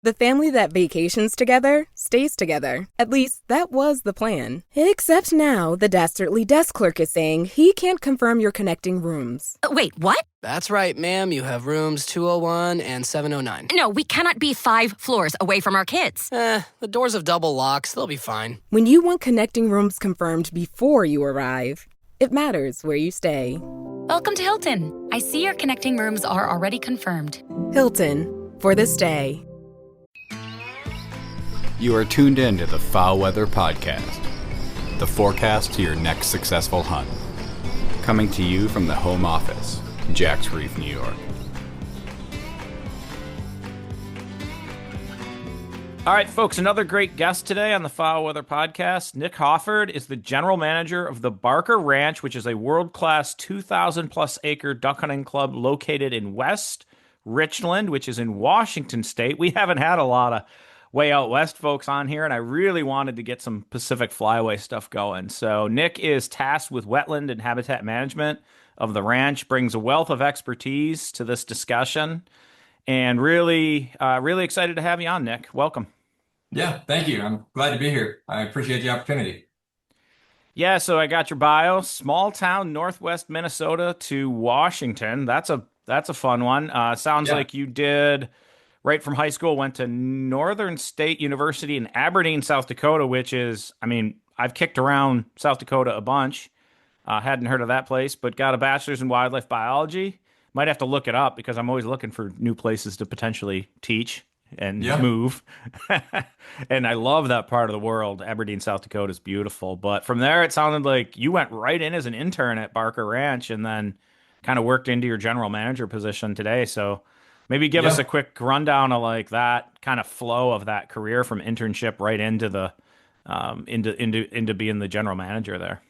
The family that vacations together stays together. At least, that was the plan. Except now, the dastardly desk clerk is saying he can't confirm your connecting rooms. Wait, what? That's right, ma'am. You have rooms 201 and 709. No, we cannot be 5 floors away from our kids. The doors have double locks. They'll be fine. When you want connecting rooms confirmed before you arrive, it matters where you stay. Welcome to Hilton. I see your connecting rooms are already confirmed. Hilton, for the stay. You are tuned in to the FowlWeather Podcast, the forecast to your next successful hunt. Coming to you from the home office, Jack's Reef, New York. All right, folks, another great guest today on the FowlWeather Podcast. Nick Hoffard is the general manager of the Barker Ranch, which is a world-class 2,000-plus acre duck hunting club located in West Richland, which is in Washington State. We haven't had a lot of way out west folks on here, and I really wanted to get some Pacific Flyway stuff going. So Nick is tasked with wetland and habitat management of the ranch, brings a wealth of expertise to this discussion, and really excited to have you on, Nick. Welcome. Yeah, thank you. I'm glad to be here. I appreciate the opportunity. Yeah, so I got your bio. Small town, Northwest Minnesota to Washington. That's a fun one. Sounds like you did right from high school, went to Northern State University in Aberdeen, South Dakota, which is, I mean, I've kicked around South Dakota a bunch. Hadn't heard of that place, but got a bachelor's in wildlife biology. Might have to look it up because I'm always looking for new places to potentially teach and move. And I love that part of the world. Aberdeen, South Dakota is beautiful. But from there, it sounded like you went right in as an intern at Barker Ranch and then kind of worked into your general manager position today. So maybe give us a quick rundown of like that kind of flow of that career from internship right into the into being the general manager there.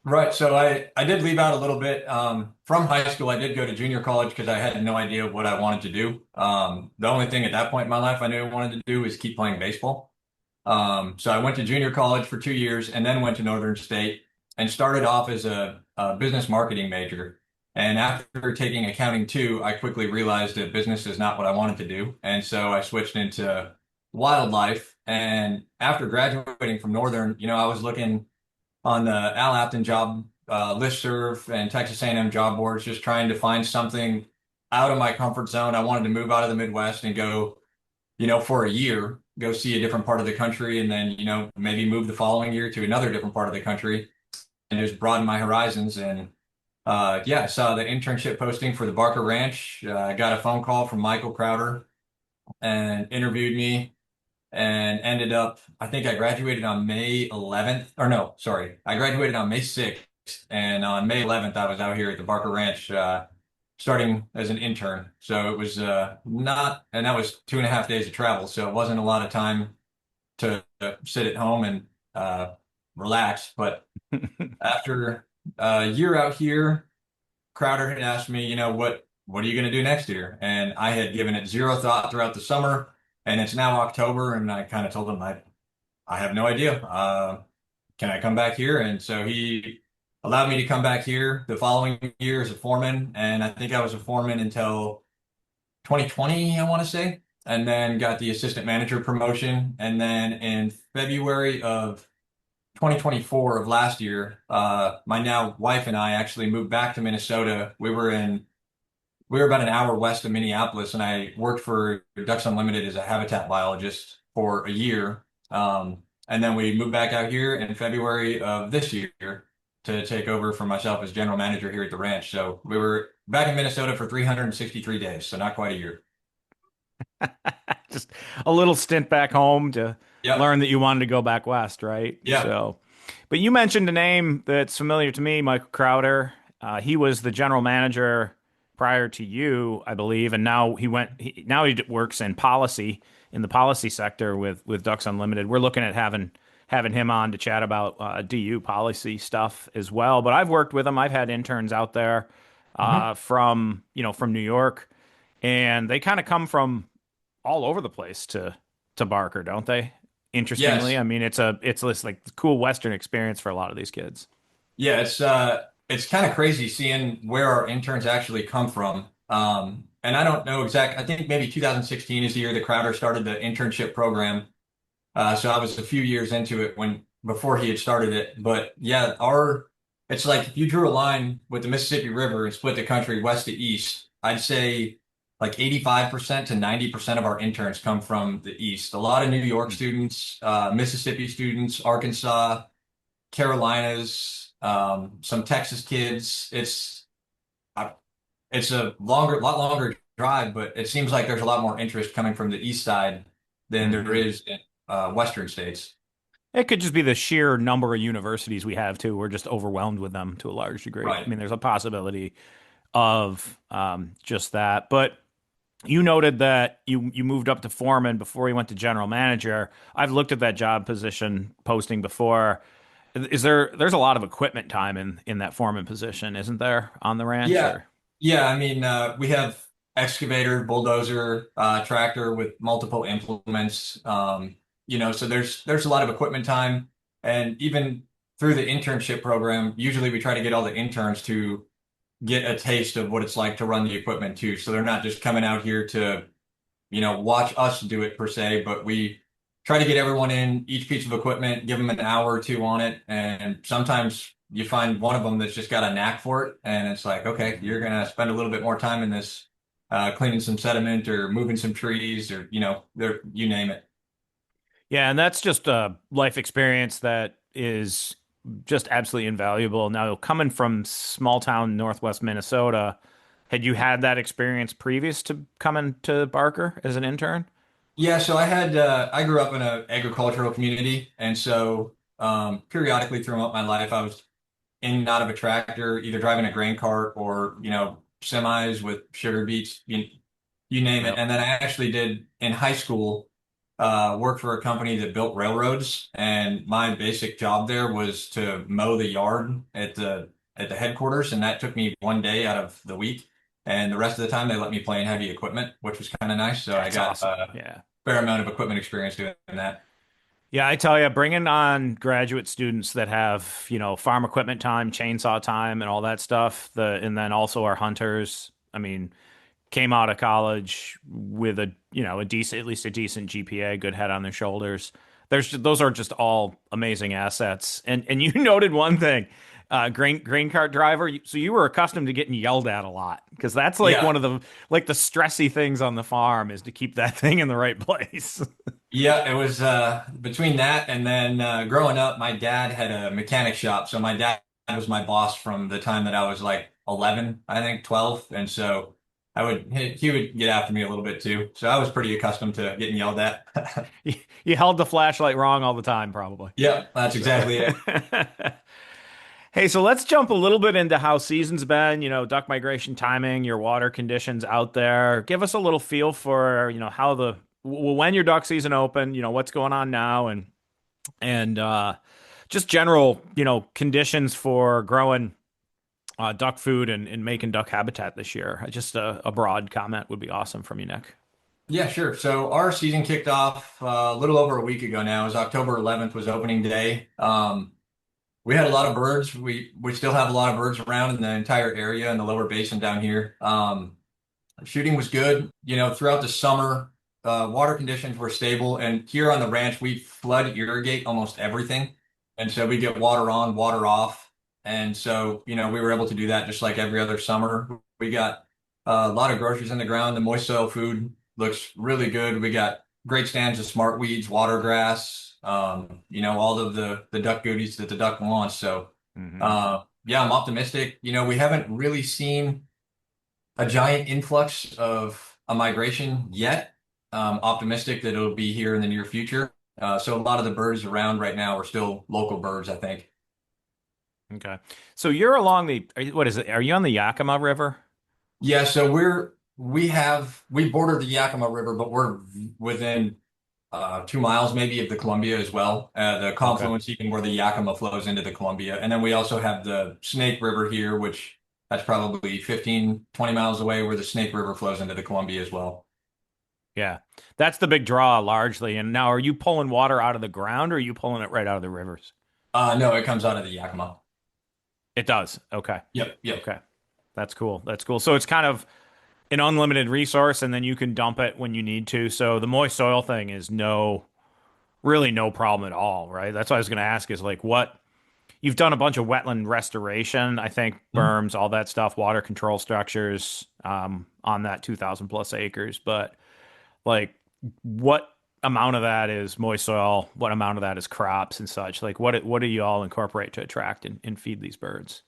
Right. So I did leave out a little bit from high school. I did go to junior college because I had no idea what I wanted to do. The only thing at that point in my life I knew I wanted to do was keep playing baseball. So I went to junior college for 2 years and then went to Northern State and started off as a business marketing major. And after taking accounting 2, I quickly realized that business is not what I wanted to do. And so I switched into wildlife. And after graduating from Northern, I was looking on the Al Apton job listserv and Texas A&M job boards, just trying to find something out of my comfort zone. I wanted to move out of the Midwest and go, for a year, go see a different part of the country, and then, maybe move the following year to another different part of the country and just broaden my horizons. And I saw the internship posting for the Barker Ranch. I got a phone call from Michael Crowder and interviewed me and ended up, I think I graduated on May 11th, or no, sorry. I graduated on May 6th. And on May 11th, I was out here at the Barker Ranch starting as an intern. So it was and that was 2.5 days of travel. So it wasn't a lot of time to sit at home and relax. But after a year out here, Crowder had asked me, what are you going to do next year? And I had given it zero thought throughout the summer, and it's now October, and I kind of told him I have no idea. Can I come back here? And so he allowed me to come back here the following year as a foreman, and I think I was a foreman until 2020, I want to say, and then got the assistant manager promotion. And then in February of 2024 of last year, my now wife and I actually moved back to Minnesota. We were about an hour west of Minneapolis, and I worked for Ducks Unlimited as a habitat biologist for a year. And then we moved back out here in February of this year to take over for myself as general manager here at the ranch. So we were back in Minnesota for 363 days, so not quite a year. Just a little stint back home to learn that you wanted to go back west, right? Yeah. So, but you mentioned a name that's familiar to me, Michael Crowder. He was the general manager prior to you, I believe, and now he works in policy, in the policy sector with Ducks Unlimited. We're looking at having him on to chat about DU policy stuff as well. But I've worked with him. I've had interns out there from New York, and they kind of come from all over the place to Barker, don't they? Interestingly, yes. I mean, it's this like cool Western experience for a lot of these kids. Yeah, it's kind of crazy seeing where our interns actually come from. And And I don't know I think maybe 2016 is the year that Crowder started the internship program. So I was a few years into it before he had started it. But yeah, it's like if you drew a line with the Mississippi River and split the country west to east, I'd say like 85% to 90% of our interns come from the east. A lot of New York students, Mississippi students, Arkansas, Carolinas, some Texas kids. It's a lot longer drive, but it seems like there's a lot more interest coming from the east side than there is in western states. It could just be the sheer number of universities we have too. We're just overwhelmed with them to a large degree. Right. I mean, there's a possibility of just that. But you noted that you moved up to foreman before you went to general manager. I've looked at that job position posting before. There's a lot of equipment time in that foreman position, isn't there, on the ranch? Yeah. Or? Yeah. I mean, we have excavator, bulldozer, tractor with multiple implements. So there's a lot of equipment time. And even through the internship program, usually we try to get all the interns to get a taste of what it's like to run the equipment too. So they're not just coming out here to, watch us do it per se, but we try to get everyone in each piece of equipment, give them an hour or two on it. And sometimes you find one of them that's just got a knack for it. And it's like, okay, you're going to spend a little bit more time in this, cleaning some sediment or moving some trees or, you name it. Yeah, and that's just a life experience that is just absolutely invaluable. Now, coming from small town Northwest Minnesota, had you had that experience previous to coming to Barker as an intern? Yeah, so I grew up in an agricultural community. And so periodically throughout my life, I was in and out of a tractor, either driving a grain cart or, semis with sugar beets, you name it. And then I actually did in high school work for a company that built railroads, and my basic job there was to mow the yard at the headquarters, and that took me one day out of the week, and the rest of the time they let me play in heavy equipment, which was kind of nice. So That's I got awesome. Yeah. fair amount of equipment experience doing that. Yeah, I tell you, bringing on graduate students that have, farm equipment time, chainsaw time, and all that stuff, and then also our hunters. I mean, came out of college with a decent, at least a decent GPA, good head on their shoulders. Those are just all amazing assets. And you noted one thing, grain cart driver. So you were accustomed to getting yelled at a lot, because that's one of the the stressy things on the farm is to keep that thing in the right place. Yeah, it was between that and then growing up, my dad had a mechanic shop. So my dad was my boss from the time that I was like 11, I think 12. And so he would get after me a little bit too. So I was pretty accustomed to getting yelled at. You held the flashlight wrong all the time, probably. Yeah, that's exactly it. Hey, so let's jump a little bit into how season's been, duck migration timing, your water conditions out there. Give us a little feel for, how when your duck season opened, what's going on now, and just general, conditions for growing duck food and making duck habitat this year. Just a broad comment would be awesome from you, Nick. Yeah, sure. So our season kicked off a little over a week ago now. It was October 11th was opening day. We had a lot of birds. We still have a lot of birds around in the entire area in the lower basin down here. Shooting was good. Throughout the summer, water conditions were stable. And here on the ranch, we flood irrigate almost everything. And so we get water on, water off. And so, we were able to do that just like every other summer. We got a lot of groceries in the ground. The moist soil food looks really good. We got great stands of smart weeds, water grass, all of the duck goodies that the duck wants. So, yeah, I'm optimistic. We haven't really seen a giant influx of a migration yet. Optimistic that it'll be here in the near future. So a lot of the birds around right now are still local birds, I think. Okay. So you're along what is it? Are you on the Yakima River? Yeah. So we border the Yakima River, but we're within 2 miles maybe of the Columbia as well. The confluence, even where the Yakima flows into the Columbia. And then we also have the Snake River here, which that's probably 15, 20 miles away, where the Snake River flows into the Columbia as well. Yeah. That's the big draw largely. And now, are you pulling water out of the ground, or are you pulling it right out of the rivers? No, it comes out of the Yakima. It does. Okay. Yep. Okay. That's cool. So it's kind of an unlimited resource, and then you can dump it when you need to. So the moist soil thing is really no problem at all, right? That's what I was going to ask is like what you've done a bunch of wetland restoration, I think berms, all that stuff, water control structures on that 2,000 plus acres. But like what amount of that is moist soil? What amount of that is crops and such? Like what do you all incorporate to attract and feed these birds?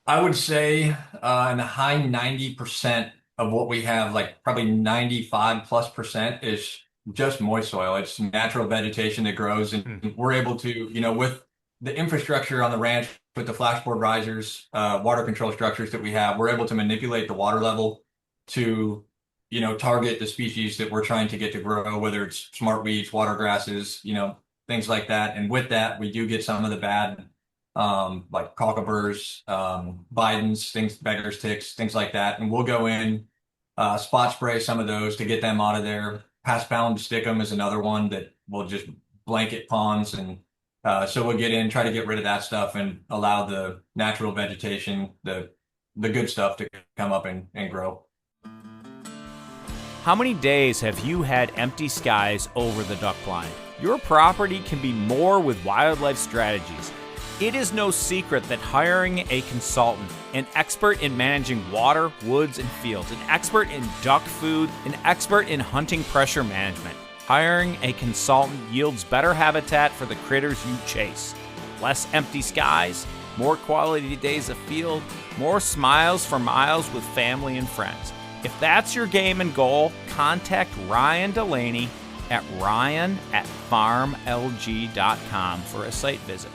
I would say in the high 90% of what we have, like probably 95+% is just moist soil. It's natural vegetation that grows, and we're able to, with the infrastructure on the ranch, with the flashboard risers, water control structures that we have, we're able to manipulate the water level to, target the species that we're trying to get to grow, whether it's smart weeds, water grasses, things like that. And with that, we do get some of the bad like cockaburs, Bidens, things, beggars, ticks, things like that. And we'll go in, spot spray some of those to get them out of there. Pass pound stickum is another one that will just blanket ponds. And so we'll get in, try to get rid of that stuff and allow the natural vegetation, the good stuff to come up and grow. How many days have you had empty skies over the duck blind? Your property can be more with Wildlife Strategies. It is no secret that hiring a consultant, an expert in managing water, woods, and fields, an expert in duck food, an expert in hunting pressure management, hiring a consultant yields better habitat for the critters you chase. Less empty skies, more quality days of field, more smiles for miles with family and friends. If that's your game and goal, contact Ryan Delaney at ryan@farmlg.com for a site visit.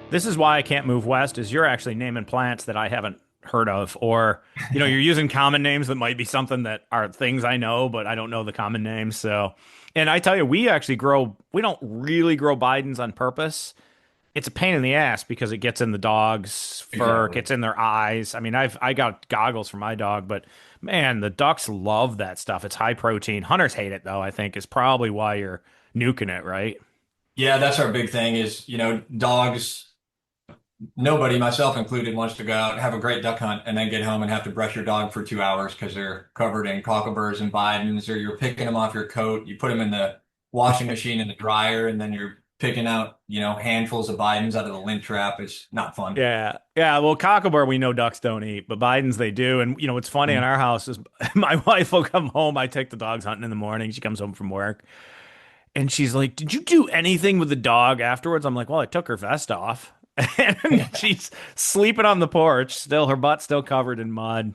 This is why I can't move west is you're actually naming plants that I haven't heard of, or, you're using common names that might be something that are things I know, but I don't know the common names. So, and I tell you, we don't really grow Bidens on purpose. It's a pain in the ass because it gets in the dog's fur, gets in their eyes. I mean, I got goggles for my dog, but man, the ducks love that stuff. It's high protein. Hunters hate it though, I think is probably why you're nuking it, right? Yeah, that's our big thing is, dogs, nobody, myself included, wants to go out and have a great duck hunt and then get home and have to brush your dog for 2 hours because they're covered in cockaburs and Bidens, or you're picking them off your coat. You put them in the washing machine in the dryer, and then you're picking out, handfuls of Bidens out of the lint trap. It's not fun. Yeah. Yeah. Well, cockabur, we know ducks don't eat, but Bidens, they do. And, what's funny in our house is my wife will come home. I take the dogs hunting in the morning. She comes home from work and she's like, "Did you do anything with the dog afterwards?" I'm like, "Well, I took her vest off." And she's sleeping on the porch, still her butt's still covered in mud.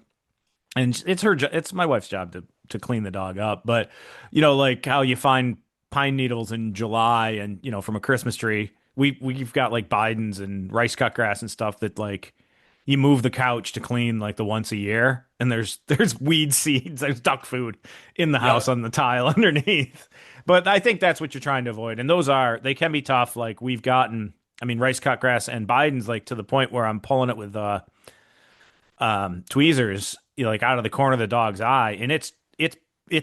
And it's my wife's job to clean the dog up. But, like how you find pine needles in July and, from a Christmas tree, we've got like Bidens and rice cut grass and stuff that like you move the couch to clean like the once a year, and there's weed seeds, there's duck food in the house on the tile underneath. But I think that's what you're trying to avoid. And they can be tough. Like we've gotten, rice cut grass and Bidens, like to the point where I'm pulling it with tweezers, like out of the corner of the dog's eye, and it's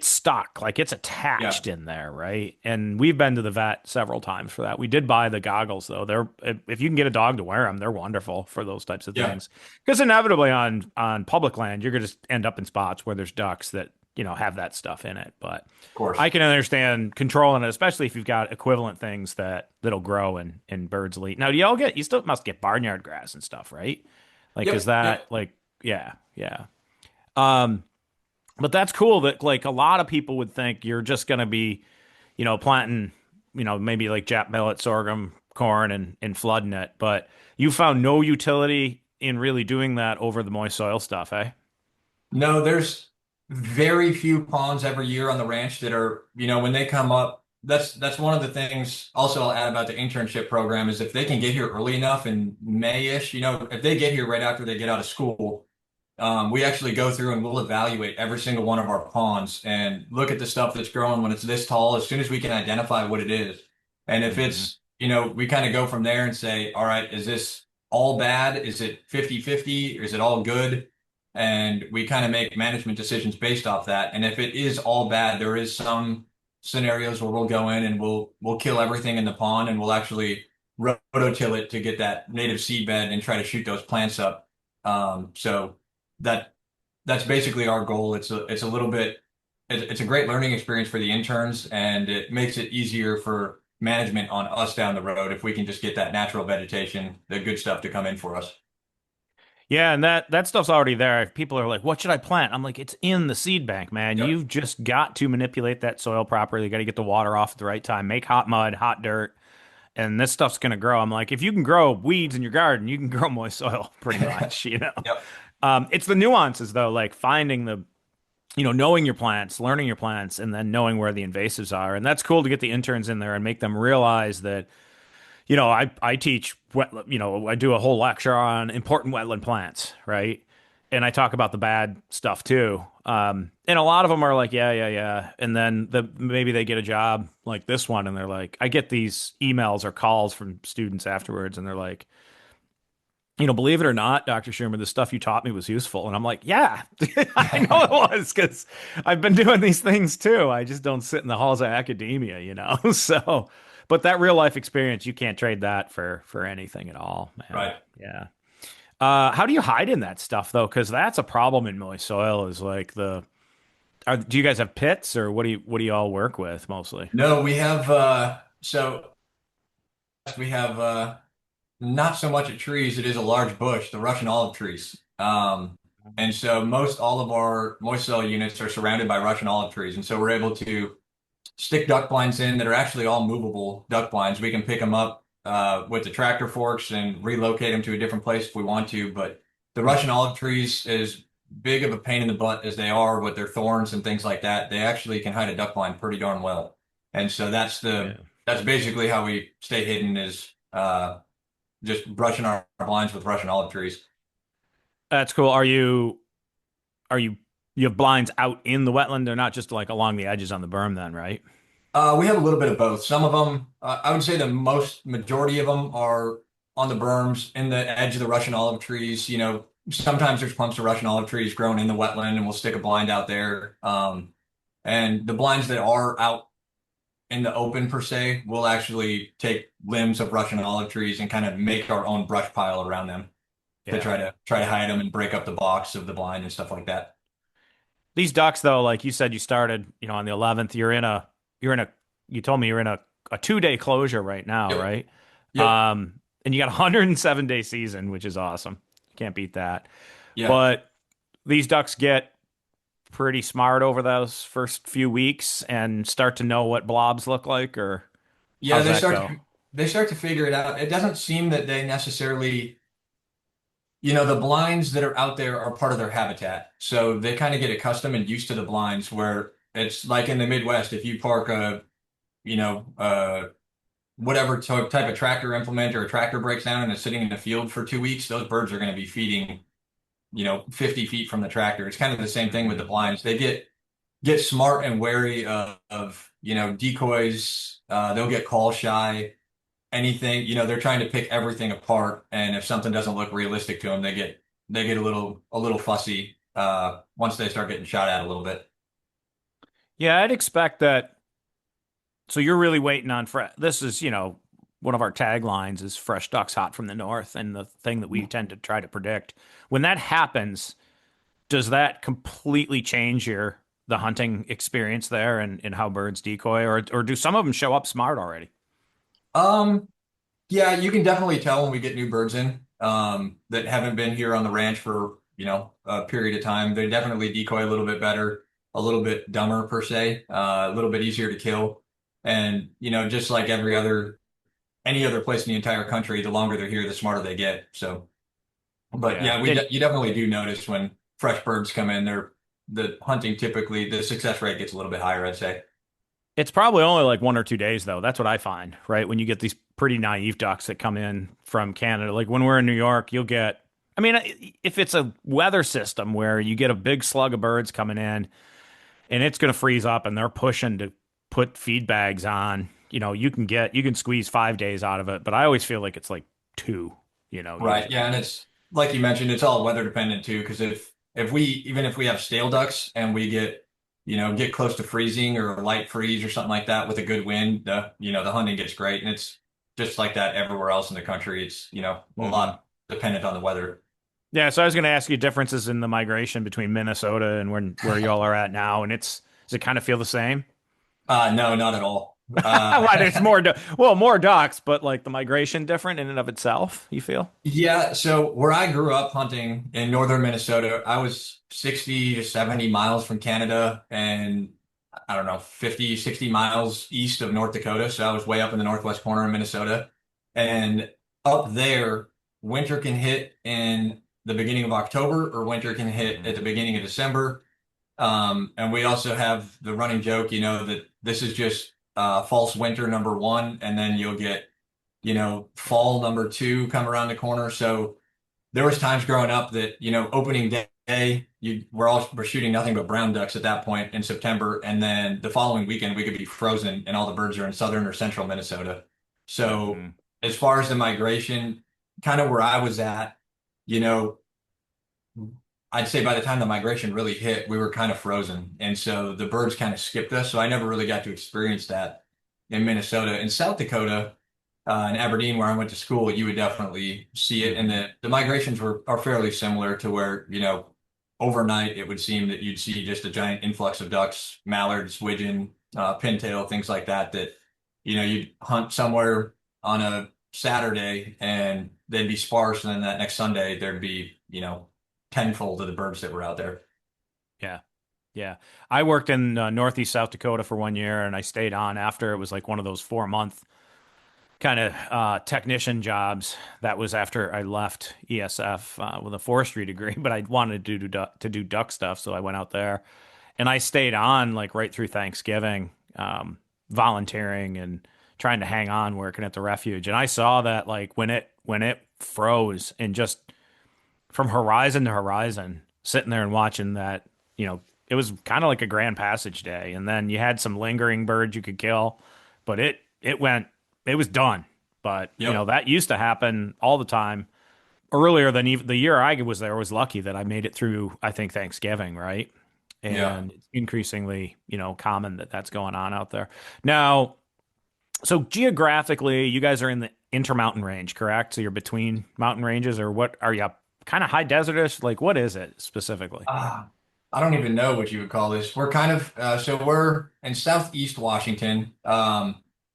stuck, like it's attached in there, right? And we've been to the vet several times for that. We did buy the goggles though. If you can get a dog to wear them, they're wonderful for those types of things. Because inevitably on public land, you're going to end up in spots where there's ducks that have that stuff in it. But of course, I can understand controlling it, especially if you've got equivalent things that'll grow and birds will eat. Now, you still must get barnyard grass and stuff, right? Like, is that like, yeah. But that's cool that like a lot of people would think you're just going to be, planting, maybe like Jap millet, sorghum, corn and flooding it. But you found no utility in really doing that over the moist soil stuff, eh? No, there's very few ponds every year on the ranch that are, when they come up, that's one of the things also I'll add about the internship program is if they can get here early enough in May-ish, if they get here right after they get out of school, we actually go through and we'll evaluate every single one of our ponds and look at the stuff that's growing when it's this tall, as soon as we can identify what it is. And if it's, we kind of go from there and say, all right, is this all bad? Is it 50-50? Or is it all good? And we kind of make management decisions based off that. And if it is all bad, there is some scenarios where we'll go in and we'll kill everything in the pond, and we'll actually rototill it to get that native seed bed and try to shoot those plants up. So that that's basically our goal. It's a little bit, it's a great learning experience for the interns, and it makes it easier for management on us down the road if we can just get that natural vegetation, the good stuff to come in for us. Yeah, and that stuff's already there. People are like, "What should I plant?" I'm like, "It's in the seed bank, man. Yep. You've just got to manipulate that soil properly. You got to get the water off at the right time. Make hot mud, hot dirt, and this stuff's gonna grow." I'm like, if you can grow weeds in your garden, you can grow moist soil pretty much, you know. Yep. It's the nuances though, like finding the, knowing your plants, learning your plants, and then knowing where the invasives are. And that's cool to get the interns in there and make them realize that, I teach I do a whole lecture on important wetland plants, right? And I talk about the bad stuff too. And a lot of them are like, yeah, yeah, yeah. And then maybe they get a job like this one, and they're like, I get these emails or calls from students afterwards, and they're like, believe it or not, Dr. Schumer, the stuff you taught me was useful. And I'm like, yeah, I know it was, because I've been doing these things too. I just don't sit in the halls of academia. So, but that real life experience, you can't trade that for anything at all, man. Right. Yeah. How do you hide in that stuff though? Because that's a problem in moist soil. Is like do you guys have pits, or what do you all work with mostly? No, we have we have not so much a trees. It is a large bush, the Russian olive trees. And so most all of our moist soil units are surrounded by Russian olive trees. And so we're able to stick duck blinds in that are actually all movable duck blinds. We can pick them up with the tractor forks and relocate them to a different place if we want to. But the Russian olive trees, as big of a pain in the butt as they are with their thorns and things like that, they actually can hide a duck blind pretty darn well. And so that's basically how we stay hidden, is just brushing our blinds with Russian olive trees. That's cool. You have blinds out in the wetland? They're not just like along the edges on the berm then, right? We have a little bit of both. Some of them, I would say the majority of them are on the berms, in the edge of the Russian olive trees. Sometimes there's clumps of Russian olive trees growing in the wetland, and we'll stick a blind out there. And the blinds that are out in the open per se, we'll actually take limbs of Russian olive trees and kind of make our own brush pile around them to try to hide them and break up the box of the blind and stuff like that. These ducks though, like you said, you started, on the 11th, you told me you're in a 2-day closure right now, Yep. right? Yep. And you got a 107-day season, which is awesome. You can't beat that. Yeah. But these ducks get pretty smart over those first few weeks and start to know what blobs look like, or Yeah, how's that go? they start to figure it out. It doesn't seem that they necessarily, the blinds that are out there are part of their habitat. So they kind of get accustomed and used to the blinds, where it's like in the Midwest, if you park whatever type of tractor implement, or a tractor breaks down and it's sitting in the field for 2 weeks, those birds are going to be feeding, 50 feet from the tractor. It's kind of the same thing with the blinds. They get smart and wary of decoys. They'll get call shy, anything, they're trying to pick everything apart. And if something doesn't look realistic to them, they get a little fussy once they start getting shot at a little bit. Yeah, I'd expect that. So you're really waiting on this is, one of our taglines is fresh ducks hot from the north, and the thing that we tend to try to predict. When that happens, does that completely change the hunting experience there, and how birds decoy, or do some of them show up smart already? Yeah, you can definitely tell when we get new birds in that haven't been here on the ranch for, a period of time. They definitely decoy a little bit better, a little bit dumber per se, a little bit easier to kill. And, just like any other place in the entire country, the longer they're here, the smarter they get. So, but you definitely do notice when fresh birds come in, the hunting, typically the success rate gets a little bit higher, I'd say. It's probably only like 1 or 2 days though. That's what I find, right? When you get these pretty naive ducks that come in from Canada, like when we're in New York, you'll get, if it's a weather system where you get a big slug of birds coming in and it's going to freeze up and they're pushing to put feed bags on, you can squeeze 5 days out of it, but I always feel like it's like 2, Right. usually. Yeah. And it's like you mentioned, it's all weather dependent too. Because if we have stale ducks and we get close to freezing or a light freeze or something like that with a good wind, the hunting gets great. And it's just like that everywhere else in the country. It's, a lot dependent on the weather. Yeah, so I was going to ask you differences in the migration between Minnesota and where y'all are at now, and does it kind of feel the same? No, not at all. Why there's more ducks, but like the migration different in and of itself, you feel? Yeah, so where I grew up hunting in northern Minnesota, I was 60 to 70 miles from Canada and I don't know, 50, 60 miles east of North Dakota. So I was way up in the northwest corner of Minnesota. And up there, winter can hit in the beginning of October or winter can hit at the beginning of December. And we also have the running joke, that this is just false winter number one, and then you'll get fall number two come around the corner. So there was times growing up that, opening day, we're shooting nothing but brown ducks at that point in September. And then the following weekend we could be frozen and all the birds are in southern or central Minnesota. So as far as the migration, kind of where I was at, I'd say by the time the migration really hit, we were kind of frozen. And so the birds kind of skipped us. So I never really got to experience that in Minnesota. In South Dakota, in Aberdeen, where I went to school, you would definitely see it. And the migrations are fairly similar to where, overnight it would seem that you'd see just a giant influx of ducks, mallards, widgeon, pintail, things like that, you'd hunt somewhere on a Saturday and they'd be sparse. And then that next Sunday, there'd be, tenfold of the birds that were out there. Yeah. Yeah. I worked in Northeast South Dakota for 1 year and I stayed on after. It was like one of those 4-month kind of technician jobs. That was after I left ESF with a forestry degree, but I wanted to do duck stuff. So I went out there and I stayed on like right through Thanksgiving, volunteering and trying to hang on working at the refuge. And I saw that like when it froze and just from horizon to horizon, sitting there and watching that, it was kind of like a grand passage day. And then you had some lingering birds you could kill, but it was done. But, that used to happen all the time. Earlier than even the year I was there, I was lucky that I made it through, I think, Thanksgiving, right? And it's increasingly, common that that's going on out there. Now, so geographically, you guys are in the Intermountain Range, correct? So you're between mountain ranges, or what are you? Kind of high desertish? Like, what is it specifically? I don't even know what you would call this. We're kind of, so we're in Southeast Washington.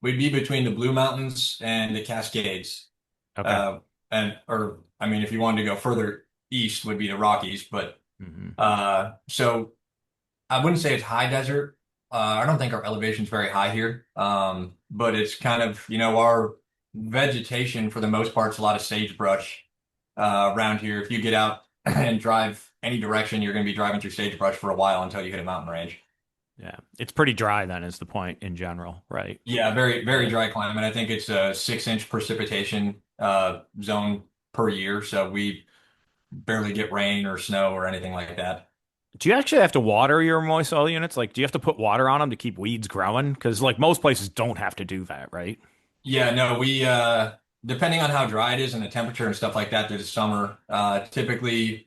We'd be between the Blue Mountains and the Cascades. Okay. If you wanted to go further east would be the Rockies, but, so I wouldn't say it's high desert. I don't think our elevation's very high here. But it's kind of, our vegetation for the most part is a lot of sagebrush. Around here, if you get out and drive any direction, you're going to be driving through sagebrush for a while until you hit a mountain range. Yeah, it's pretty dry then is the point in general, right? Yeah, very, very dry climate. I think it's a 6-inch precipitation zone per year. So we barely get rain or snow or anything like that. Do you actually have to water your moist soil units? Like, do you have to put water on them to keep weeds growing? Because like most places don't have to do that, right? Yeah, no, we depending on how dry it is and the temperature and stuff like that through the summer, typically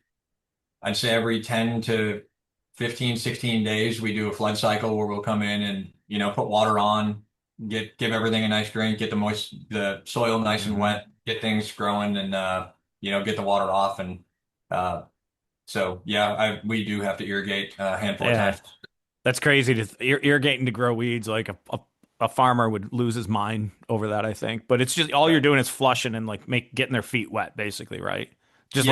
I'd say every 10 to 15, 16 days, we do a flood cycle where we'll come in and, put water on, give everything a nice drink, get the soil nice and wet, get things growing and, get the water off. And, we do have to irrigate a handful of times. That's crazy to irrigating to grow weeds. Like a farmer would lose his mind over that, I think. But it's just all you're doing is flushing and like getting their feet wet, basically, right? Just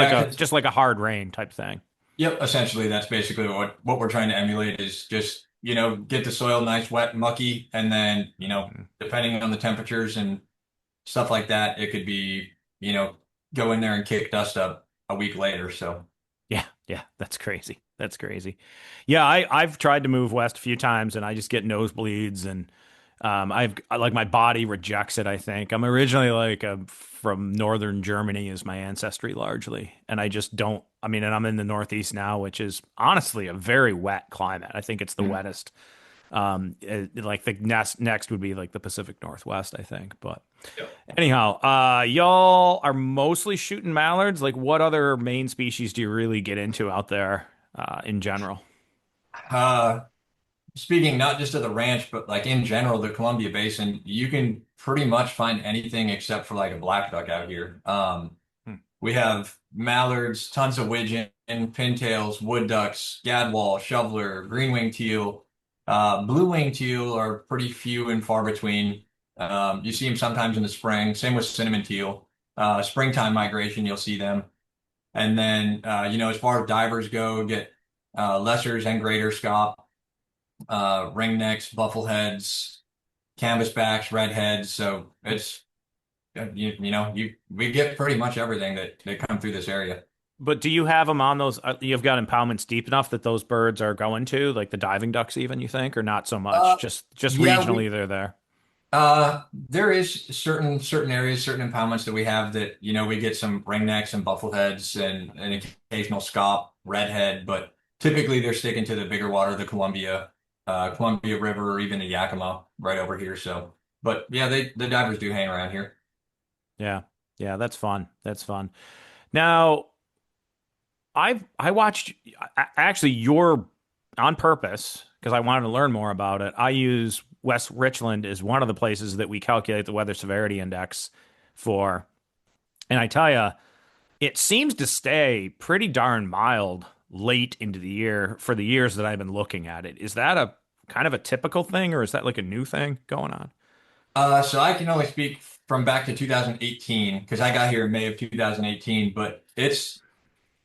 like a hard rain type thing. Yep, essentially that's basically what we're trying to emulate is just, get the soil nice, wet, and mucky, and then, depending on the temperatures and stuff like that, it could be, go in there and kick dust up a week later. So yeah, that's crazy. That's crazy. Yeah, I've tried to move west a few times and I just get nosebleeds and my body rejects it, I think. I'm originally from northern Germany is my ancestry largely. And I just don't, and I'm in the Northeast now, which is honestly a very wet climate. I think it's the wettest. The next would be like the Pacific Northwest, I think. But anyhow, y'all are mostly shooting mallards. Like what other main species do you really get into out there in general? Speaking not just of the ranch, but like in general, the Columbia Basin, you can pretty much find anything except for like a black duck out here. We have mallards, tons of widgeon, pintails, wood ducks, gadwall, shoveler, green-winged teal. Blue-winged teal are pretty few and far between. You see them sometimes in the spring. Same with cinnamon teal. Springtime migration, you'll see them. And then, as far as divers go, get lessers and greater scaup, ringnecks, buffleheads, canvasbacks, redheads. So it's, we get pretty much everything that come through this area. But do you have them on those? You've got impoundments deep enough that those birds are going to, like the diving ducks, even, you think, or not so much? Just regionally, they're there. There is certain areas, certain impoundments that we have that, we get some ringnecks and buffleheads and an occasional scaup, redhead, but typically they're sticking to the bigger water, the Columbia River, or even the Yakima right over here. So, but yeah, the divers do hang around here. Yeah, that's fun. Now, I watched actually your on purpose because I wanted to learn more about it. I use West Richland as one of the places that we calculate the weather severity index for. And I tell you, it seems to stay pretty darn mild late into the year for the years that I've been looking at it. Is that a kind of a typical thing, or is that like a new thing going on? So I can only speak from back to 2018 because I got here in May of 2018, but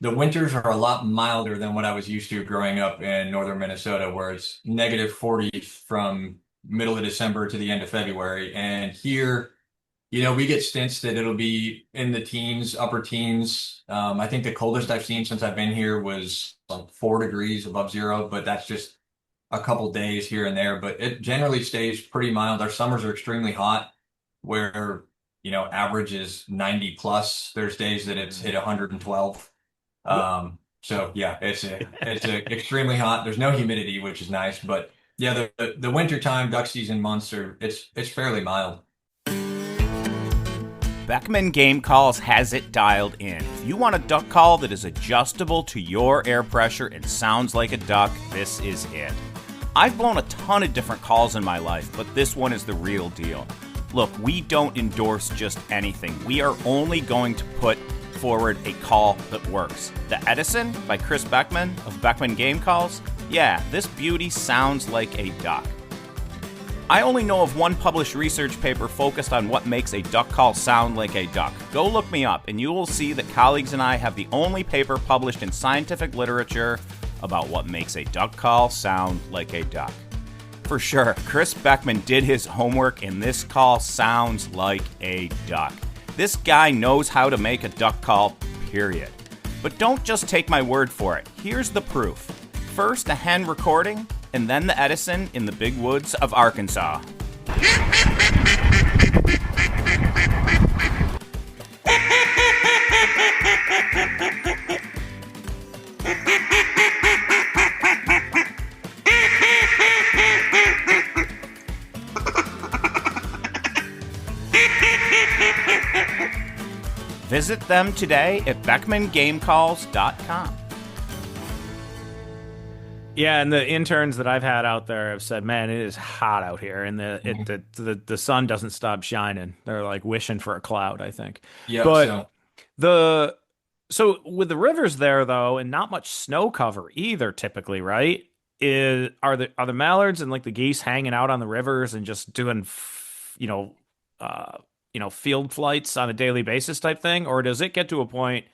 the winters are a lot milder than what I was used to growing up in northern Minnesota, where it's -40 from middle of December to the end of February. And here, we get stints that it'll be in the teens, upper teens. I think the coldest I've seen since I've been here was like 4 degrees above zero, but that's just a couple days here and there. But it generally stays pretty mild. Our summers are extremely hot, where, average is 90 plus. There's days that it's hit 112. So yeah, it's extremely hot. There's no humidity, which is nice, but yeah, the wintertime duck season months it's fairly mild. Beckman Game Calls has it dialed in. If you want a duck call that is adjustable to your air pressure and sounds like a duck, this is it. I've blown a ton of different calls in my life, but this one is the real deal. Look, we don't endorse just anything. We are only going to put forward a call that works. The Edison by Chris Beckman of Beckman Game Calls. Yeah, this beauty sounds like a duck. I only know of one published research paper focused on what makes a duck call sound like a duck. Go look me up and you will see that colleagues and I have the only paper published in scientific literature about what makes a duck call sound like a duck. For sure, Chris Beckman did his homework and this call sounds like a duck. This guy knows how to make a duck call, period. But don't just take my word for it. Here's the proof. First, a hen recording, and then the Edison in the big woods of Arkansas. Visit them today at BeckmanGameCalls.com. Yeah, and the interns that I've had out there have said, "Man, it is hot out here, and the sun doesn't stop shining." They're like wishing for a cloud, I think. Yeah. But so with the rivers there though, and not much snow cover either, typically, right? Are the mallards and like the geese hanging out on the rivers and just doing, field flights on a daily basis type thing, or does it get to a point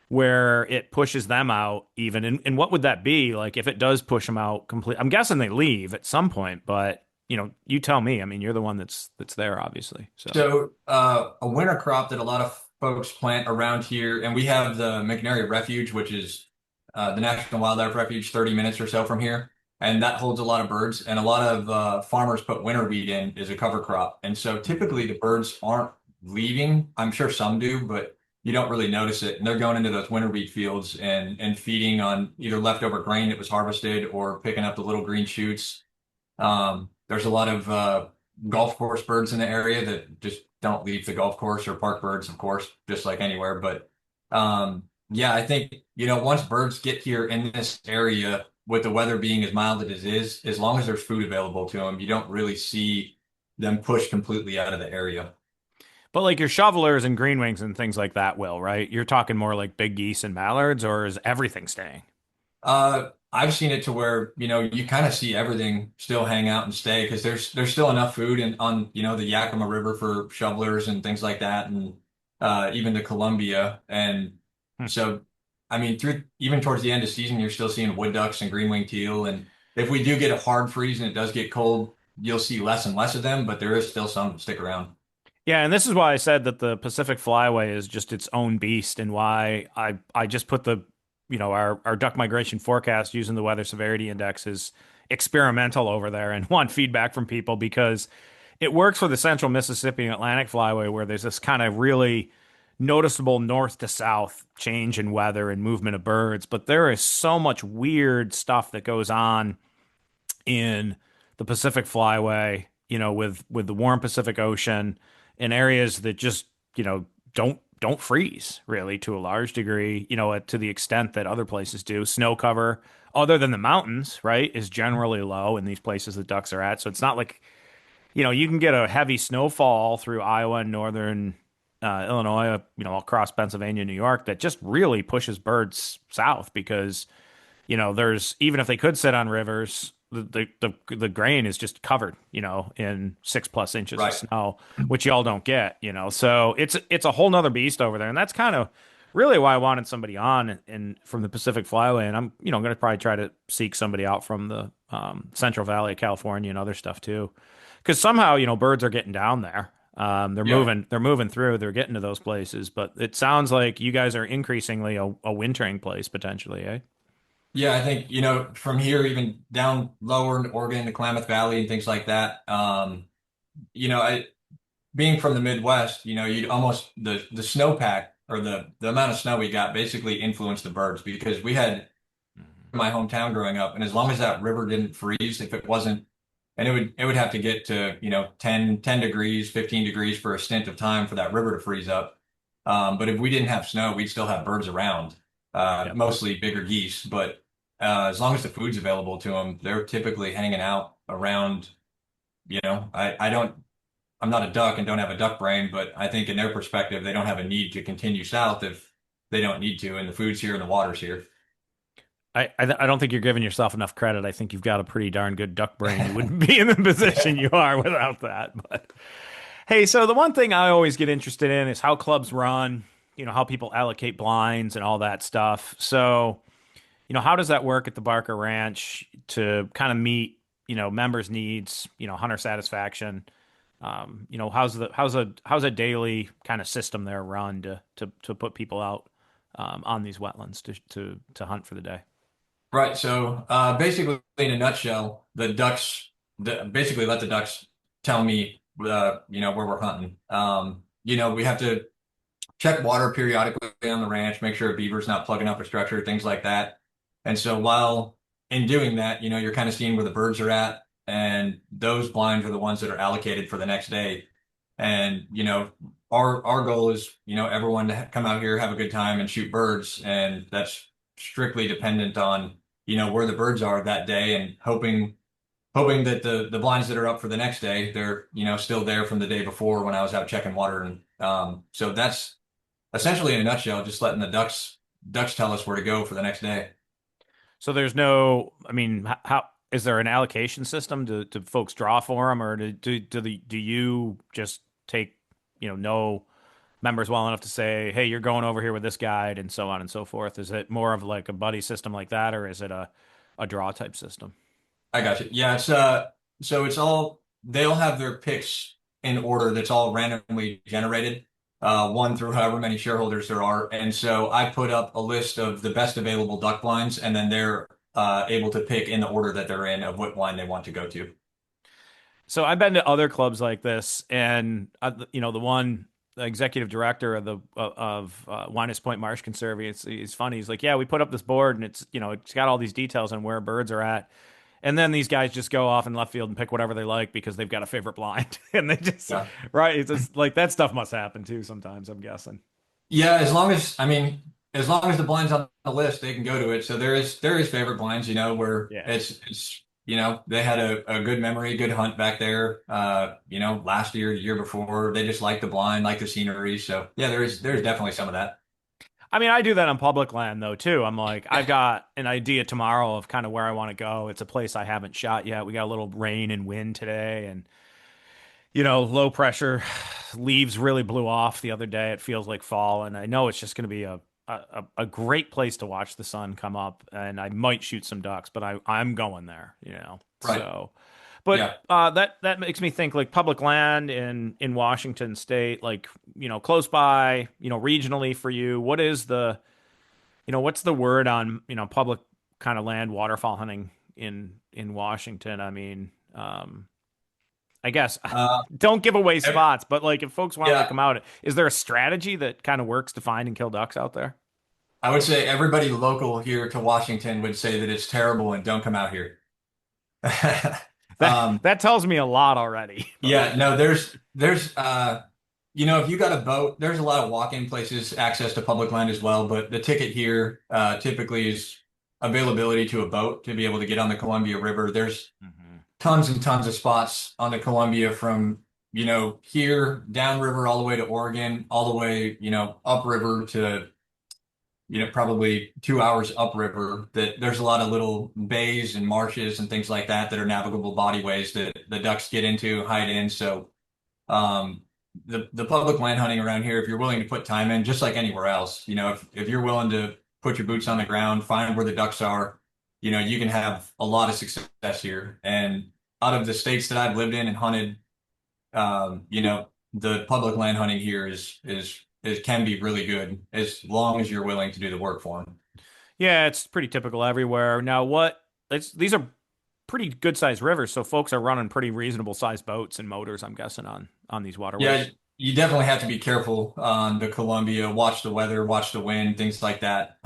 where it pushes them out even? And what would that be like if it does push them out completely? I'm guessing they leave at some point, but you tell me. I mean, you're the one that's there, obviously. So a winter crop that a lot of folks plant around here, and we have the McNary Refuge, which is the National Wildlife Refuge, 30 minutes or so from here. And that holds a lot of birds, and a lot of farmers put winter wheat in as a cover crop. And so typically the birds aren't leaving. I'm sure some do, but you don't really notice it. And they're going into those winter wheat fields and feeding on either leftover grain that was harvested or picking up the little green shoots. There's a lot of golf course birds in the area that just don't leave the golf course, or park birds, of course, just like anywhere. But yeah, I think, once birds get here in this area, with the weather being as mild as it is, as long as there's food available to them, you don't really see them push completely out of the area. But like your shovelers and greenwings and things like that will, right? You're talking more like big geese and mallards, or is everything staying? I've seen it to where, you kind of see everything still hang out and stay because there's still enough food on, the Yakima River for shovelers and things like that, and even the Columbia. And so, I mean, even towards the end of season, you're still seeing wood ducks and green-winged teal. And if we do get a hard freeze and it does get cold, you'll see less and less of them, but there is still some that stick around. Yeah, and this is why I said that the Pacific Flyway is just its own beast, and why I just put our duck migration forecast using the weather severity index is experimental over there, and want feedback from people because it works for the Central Mississippi and Atlantic Flyway where there's this kind of really noticeable north to south change in weather and movement of birds, but there is so much weird stuff that goes on in the Pacific Flyway, with the warm Pacific Ocean in areas that just, don't freeze really to a large degree, to the extent that other places do. Snow cover, other than the mountains, right, is generally low in these places that ducks are at. So it's not like, you can get a heavy snowfall through Iowa and northern Illinois, across Pennsylvania, New York, that just really pushes birds south because, there's, even if they could sit on rivers, the grain is just covered, in 6+ inches of snow, which y'all don't get, so it's a whole nother beast over there. And that's kind of really why I wanted somebody on and from the Pacific Flyway. And I'm, going to probably try to seek somebody out from the Central Valley of California and other stuff too. Cause somehow, birds are getting down there. They're moving through, they're getting to those places, but it sounds like you guys are increasingly a wintering place potentially, eh? Yeah, I think, from here, even down lower in Oregon, the Klamath Valley and things like that, being from the Midwest, you'd almost, the snowpack or the amount of snow we got basically influenced the birds because we had my hometown growing up. And as long as that river didn't freeze, if it wasn't, and it would have to get to, 10 degrees, 15 degrees for a stint of time for that river to freeze up. But if we didn't have snow, we'd still have birds around, mostly bigger geese, but as long as the food's available to them, they're typically hanging out around, I'm not a duck and don't have a duck brain, but I think in their perspective, they don't have a need to continue south if they don't need to, and the food's here and the water's here. I don't think you're giving yourself enough credit. I think you've got a pretty darn good duck brain. You wouldn't be in the position you are without that. But hey, so the one thing I always get interested in is how clubs run, how people allocate blinds and all that stuff. So, how does that work at the Barker Ranch to kind of meet, members' needs, hunter satisfaction? How's a daily kind of system there run to put people out on these wetlands to hunt for the day? Right. So basically, in a nutshell, basically let the ducks tell me, where we're hunting. We have to check water periodically on the ranch, make sure a beaver's not plugging up a structure, things like that. And so while in doing that, you're kind of seeing where the birds are at, and those blinds are the ones that are allocated for the next day. And, our goal is, everyone to come out here, have a good time and shoot birds. And that's strictly dependent on, where the birds are that day, and hoping that the blinds that are up for the next day, they're, still there from the day before when I was out checking water. And so that's essentially in a nutshell, just letting the ducks tell us where to go for the next day. So there's no, how is there an allocation system? Do folks draw for them, or do you just take, no members well enough to say, hey, you're going over here with this guide and so on and so forth? Is it more of like a buddy system like that, or is it a draw type system? I got you. Yeah. It's so it's all, they'll have their picks in order that's all randomly generated, one through however many shareholders there are. And so I put up a list of the best available duck blinds, and then they're able to pick in the order that they're in of what blind they want to go to. So I've been to other clubs like this, and the executive director of Winus Point Marsh Conservancy, he's funny. He's like, yeah, we put up this board, and it's got all these details on where birds are at. And then these guys just go off in left field and pick whatever they like because they've got a favorite blind. And they just, right. It's just like that stuff must happen too sometimes, I'm guessing. Yeah. As long as the blind's on the list, they can go to it. So there is favorite blinds, where it's they had a good memory, good hunt back there. Last year, the year before, they just like the blind, like the scenery. So yeah, there's definitely some of that. I mean, I do that on public land though too. I'm like, I've got an idea tomorrow of kind of where I want to go. It's a place I haven't shot yet. We got a little rain and wind today, and low pressure leaves really blew off the other day. It feels like fall, and I know it's just going to be a great place to watch the sun come up. And I might shoot some ducks, but I'm going there. Right. So. But Yeah. that makes me think like public land in Washington State, like close by, regionally for you. What is what's the word on public kind of land waterfowl hunting in Washington? I mean, I guess don't give away spots, but like if folks want to come out, is there a strategy that kind of works to find and kill ducks out there? I would say everybody local here to Washington would say that it's terrible and don't come out here. That tells me a lot already. Yeah, no, there's if you got a boat, there's a lot of walk-in places, access to public land as well. But the ticket here typically is availability to a boat to be able to get on the Columbia River. There's tons and tons of spots on the Columbia from, here downriver all the way to Oregon, all the way, upriver to, probably 2 hours upriver. That there's a lot of little bays and marshes and things like that are navigable bodyways that the ducks get into, hide in. So the public land hunting around here, if you're willing to put time in, just like anywhere else, if you're willing to put your boots on the ground, find where the ducks are, you can have a lot of success here. And out of the states that I've lived in and hunted, the public land hunting here it can be really good as long as you're willing to do the work for them. Yeah, it's pretty typical everywhere. Now, these are pretty good sized rivers, so folks are running pretty reasonable sized boats and motors, I'm guessing, on these waterways. Yeah, you definitely have to be careful on the Columbia, watch the weather, watch the wind, things like that.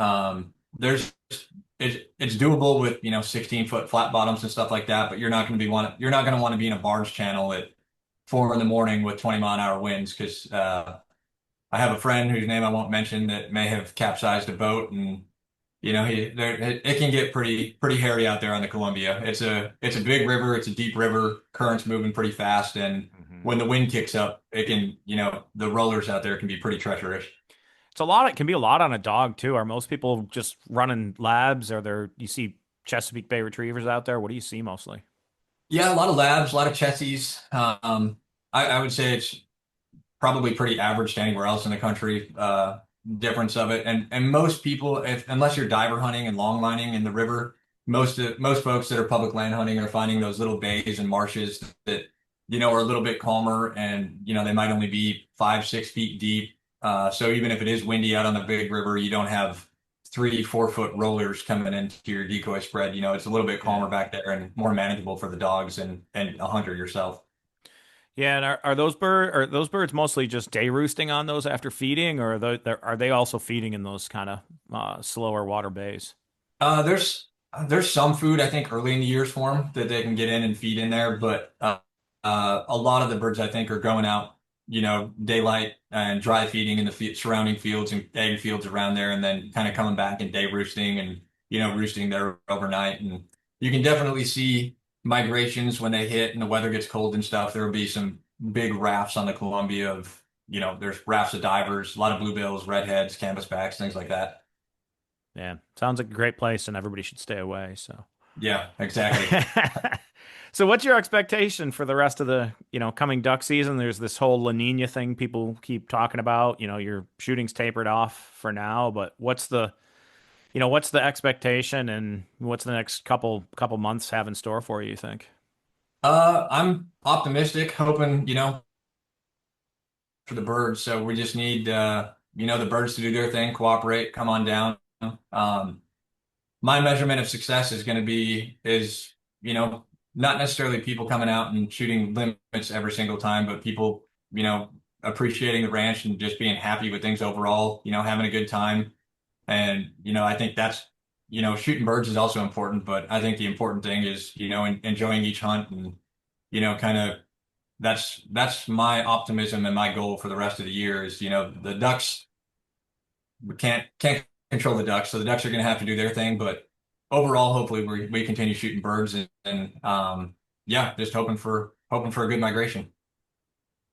It's doable with 16-foot flat bottoms and stuff like that, but you're not going to want to be in a barge channel at 4 a.m. with 20-mile-an-hour winds, because I have a friend whose name I won't mention that may have capsized a boat, and it can get pretty hairy out there on the Columbia. It's a big river, it's a deep river, current's moving pretty fast, and when the wind kicks up, it can the rollers out there can be pretty treacherous. It can be a lot on a dog too. Are most people just running labs? You see Chesapeake Bay retrievers out there? What do you see mostly? Yeah, a lot of labs, a lot of Chessies. I would say it's probably pretty average to anywhere else in the country. Difference of it, and most people, unless you're diver hunting and long lining in the river, most folks that are public land hunting are finding those little bays and marshes that are a little bit calmer, and they might only be 5-6 feet deep. So even if it is windy out on the big river, you don't have 3-4 foot rollers coming into your decoy spread. It's a little bit calmer back there and more manageable for the dogs and a hunter yourself. Yeah, and are those birds mostly just day roosting on those after feeding, or are they also feeding in those kind of slower water bays? There's some food, I think, early in the years for them that they can get in and feed in there, but a lot of the birds, I think, are going out, daylight and dry feeding in the surrounding fields and egg fields around there, and then kind of coming back and day roosting and roosting there overnight. And you can definitely see migrations when they hit and the weather gets cold and stuff. There will be some big rafts on the Columbia of, there's rafts of divers, a lot of bluebills, redheads, canvasbacks, things like that. Yeah, sounds like a great place, and everybody should stay away. So yeah, exactly. So what's your expectation for the rest of the, coming duck season? There's this whole La Nina thing people keep talking about. Your shooting's tapered off for now, but what's the expectation, and what's the next couple months have in store for you think? I'm optimistic, hoping, for the birds. So we just need, the birds to do their thing, cooperate, come on down. My measurement of success is going to be, not necessarily people coming out and shooting limits every single time, but people, appreciating the ranch and just being happy with things overall, having a good time. And, I think that's, shooting birds is also important, but I think the important thing is, enjoying each hunt and, kind of that's my optimism and my goal for the rest of the year is, the ducks, we can't control the ducks. So the ducks are going to have to do their thing, but overall, hopefully we continue shooting birds and yeah, just hoping for a good migration.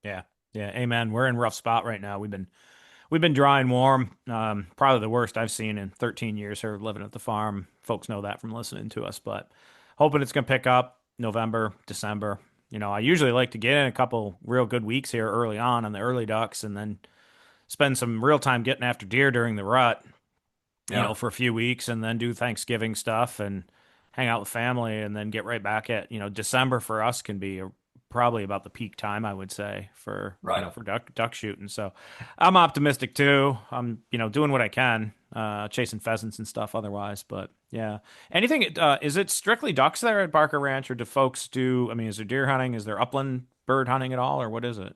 Yeah. Yeah. Amen. We're in a rough spot right now. We've been dry and warm. Probably the worst I've seen in 13 years here living at the farm. Folks know that from listening to us, but hoping it's going to pick up November, December. I usually like to get in a couple real good weeks here early on the early ducks and then spend some real time getting after deer during the rut, for a few weeks and then do Thanksgiving stuff and hang out with family and then get right back at, December for us can be probably about the peak time, I would say, for for duck shooting. So I'm optimistic too. I'm doing what I can, chasing pheasants and stuff otherwise. But yeah, anything. Is it strictly ducks there at Barker Ranch, or do folks do? I mean, is there deer hunting? Is there upland bird hunting at all, or what is it?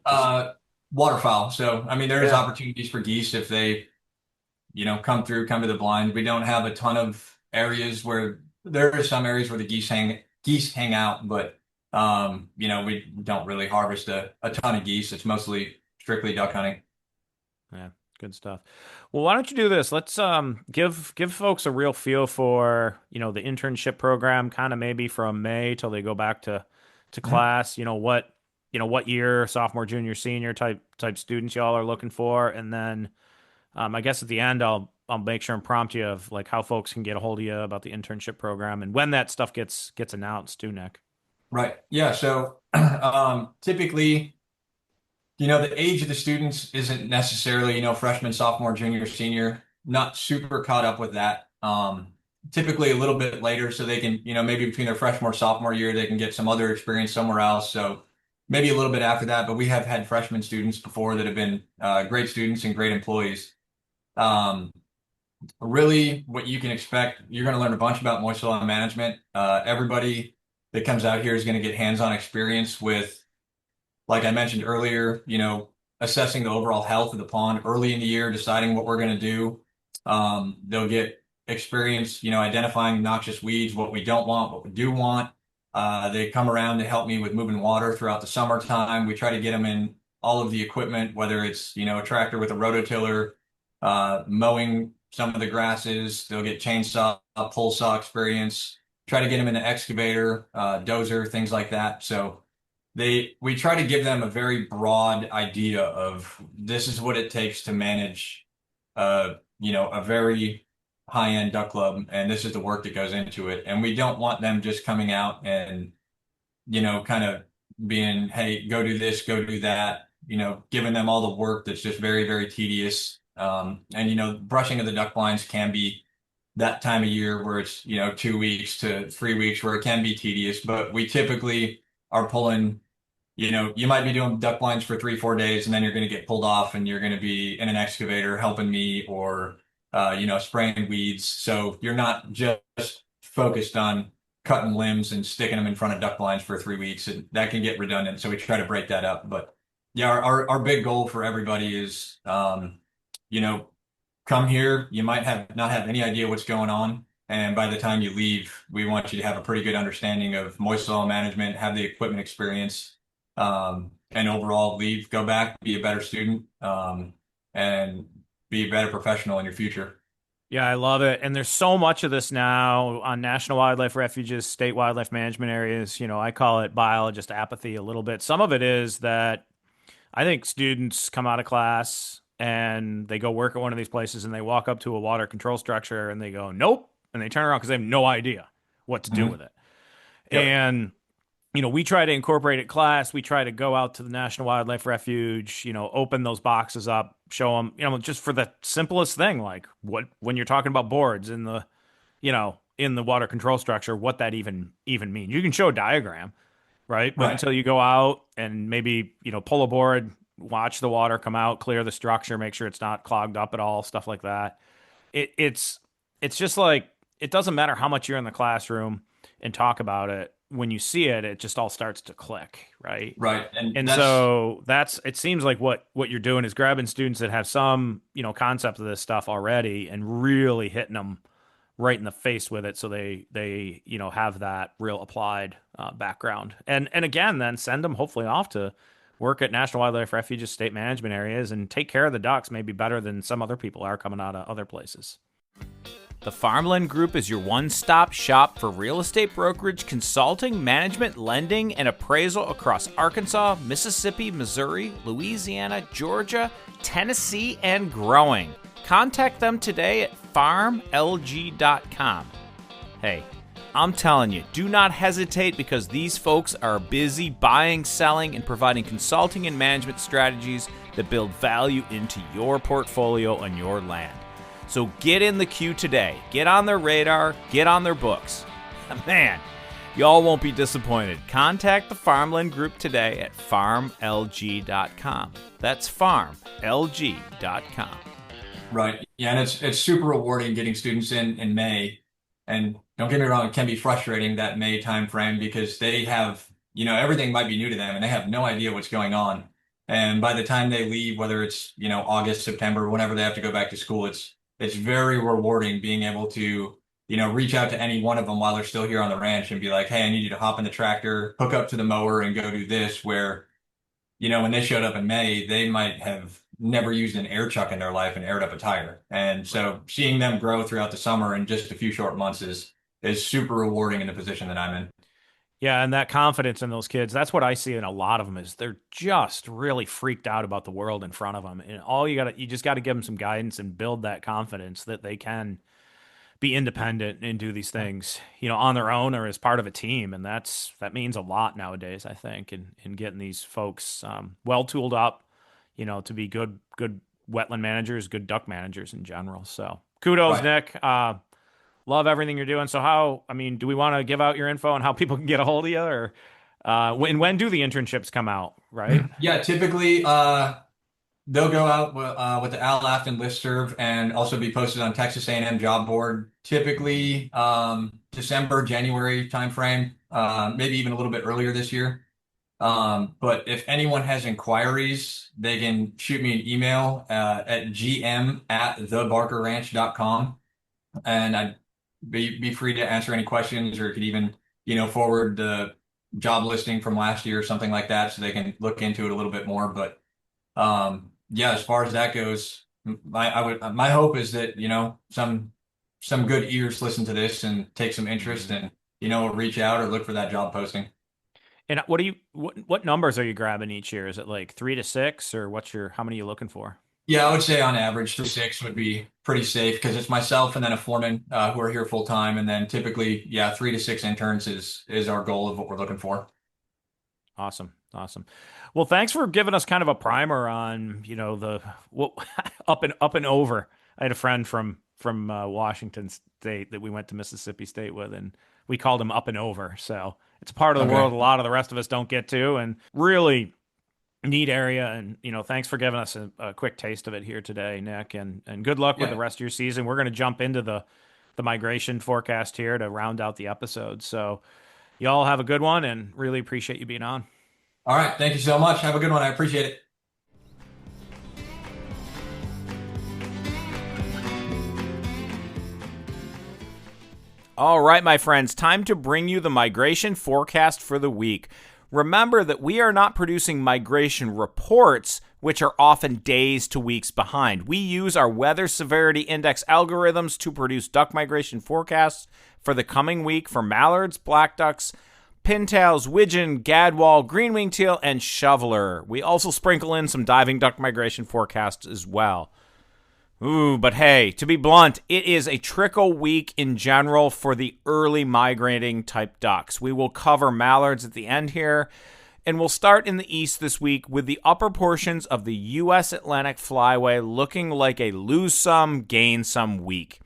Waterfowl. So I mean, there's opportunities for geese if they come to the blind. We don't have a ton of areas where there are some areas where the geese hang out, but we don't really harvest a ton of geese. It's mostly strictly duck hunting. Yeah, good stuff. Well, why don't you do this? Let's give folks a real feel for, the internship program, kind of maybe from May till they go back to class, what year, sophomore, junior, senior type students y'all are looking for. And then I guess at the end I'll make sure and prompt you of like how folks can get a hold of you about the internship program and when that stuff gets announced too, Nick. Right. Yeah. So typically, the age of the students isn't necessarily, freshman, sophomore, junior, senior, not super caught up with that. Typically a little bit later so they can, maybe between their freshman or sophomore year, they can get some other experience somewhere else. So maybe a little bit after that, but we have had freshman students before that have been great students and great employees. Really what you can expect, you're going to learn a bunch about moist soil management. Everybody that comes out here is going to get hands-on experience with, like I mentioned earlier, assessing the overall health of the pond early in the year, deciding what we're going to do. They'll get experience, identifying noxious weeds, what we don't want, what we do want. They come around to help me with moving water throughout the summertime. We try to get them in all of the equipment, whether it's, a tractor with a rototiller, mowing some of the grasses. They'll get chainsaw, pole saw experience. Try to get them in an excavator, dozer, things like that. So we try to give them a very broad idea of this is what it takes to manage, a very high-end duck club, and this is the work that goes into it. And we don't want them just coming out and, kind of being, hey, go do this, go do that, giving them all the work that's just very, very tedious. And, brushing of the duck blinds can be that time of year where it's, 2 weeks to 3 weeks where it can be tedious, but we typically are pulling, you might be doing duck blinds for 3-4 days and then you're going to get pulled off and you're going to be in an excavator helping me or, spraying weeds. So you're not just focused on cutting limbs and sticking them in front of duck blinds for 3 weeks, and that can get redundant. So we try to break that up. But yeah, our big goal for everybody is, come here, you might not have any idea what's going on. And by the time you leave, we want you to have a pretty good understanding of moist soil management, have the equipment experience, and overall go back, be a better student, and be a better professional in your future. Yeah, I love it. And there's so much of this now on national wildlife refuges, state wildlife management areas. I call it biologist apathy a little bit. Some of it is that I think students come out of class and they go work at one of these places and they walk up to a water control structure and they go, nope. And they turn around because they have no idea what to do with it. Yep. And, we try to incorporate it class. We try to go out to the National Wildlife Refuge, open those boxes up, show them, just for the simplest thing, like when you're talking about boards in the, in the water control structure, what that even means. You can show a diagram, right? But until you go out and maybe, pull a board, watch the water come out, clear the structure, make sure it's not clogged up at all, stuff like that. It's just like, it doesn't matter how much you're in the classroom and talk about it. When you see it, it just all starts to click, right? Right. And so it seems like what you're doing is grabbing students that have some, concept of this stuff already and really hitting them right in the face with it. So they have that real applied background. And again, then send them hopefully off to work at National Wildlife Refuges, state management areas, and take care of the ducks maybe better than some other people are coming out of other places. The Farmland Group is your one-stop shop for real estate brokerage, consulting, management, lending, and appraisal across Arkansas, Mississippi, Missouri, Louisiana, Georgia, Tennessee, and growing. Contact them today at farmlg.com. Hey, I'm telling you, do not hesitate because these folks are busy buying, selling, and providing consulting and management strategies that build value into your portfolio on your land. So get in the queue today. Get on their radar. Get on their books. Man, y'all won't be disappointed. Contact the Farmland Group today at farmlg.com. That's farmlg.com. Right. Yeah, and it's super rewarding getting students in May. And don't get me wrong, it can be frustrating that May timeframe because they have, everything might be new to them and they have no idea what's going on. And by the time they leave, whether it's, August, September, whenever they have to go back to school, it's very rewarding being able to, reach out to any one of them while they're still here on the ranch and be like, hey, I need you to hop in the tractor, hook up to the mower and go do this, where, when they showed up in May, they might have never used an air chuck in their life and aired up a tire. And so seeing them grow throughout the summer in just a few short months is super rewarding in the position that I'm in. Yeah, and that confidence in those kids, that's what I see in a lot of them is they're just really freaked out about the world in front of them. And you just got to give them some guidance and build that confidence that they can be independent and do these things, on their own or as part of a team. And that means a lot nowadays, I think, in getting these folks well tooled up, to be good wetland managers, good duck managers in general. So kudos, right. Nick. Love everything you're doing. So do we want to give out your info on how people can get a hold of you, or when do the internships come out, right? Yeah, typically they'll go out with the Al Afton listserv and also be posted on Texas A&M job board, typically December, January timeframe, maybe even a little bit earlier this year. But if anyone has inquiries, they can shoot me an email at gm@thebarkerranch.com. And I'd be free to answer any questions, or could even, forward the job listing from last year or something like that so they can look into it a little bit more. But yeah, as far as that goes, my hope is that, some good ears listen to this and take some interest and, reach out or look for that job posting. And what numbers are you grabbing each year? Is it like 3 to 6, or how many are you looking for? Yeah, I would say on average 3 to 6 would be pretty safe because it's myself and then a foreman who are here full time, and then typically, 3 to 6 interns is our goal of what we're looking for. Awesome. Well, thanks for giving us kind of a primer on up and over. I had a friend from Washington State that we went to Mississippi State with, and we called him up and over. So it's a part of the world a lot of the rest of us don't get to, and really neat area. And thanks for giving us a quick taste of it here today, Nick, and good luck with the rest of your season. We're going to jump into the migration forecast here to round out the episode. So y'all have a good one, and really appreciate you being on. All right, thank you so much. Have a good one. I appreciate it. All right, my friends, time to bring you the migration forecast for the week. Remember that we are not producing migration reports, which are often days to weeks behind. We use our weather severity index algorithms to produce duck migration forecasts for the coming week for mallards, black ducks, pintails, widgeon, gadwall, green-winged teal, and shoveler. We also sprinkle in some diving duck migration forecasts as well. Ooh, but hey, to be blunt, it is a trickle week in general for the early migrating type ducks. We will cover mallards at the end here, and we'll start in the east this week with the upper portions of the U.S. Atlantic Flyway looking like a lose some, gain some week.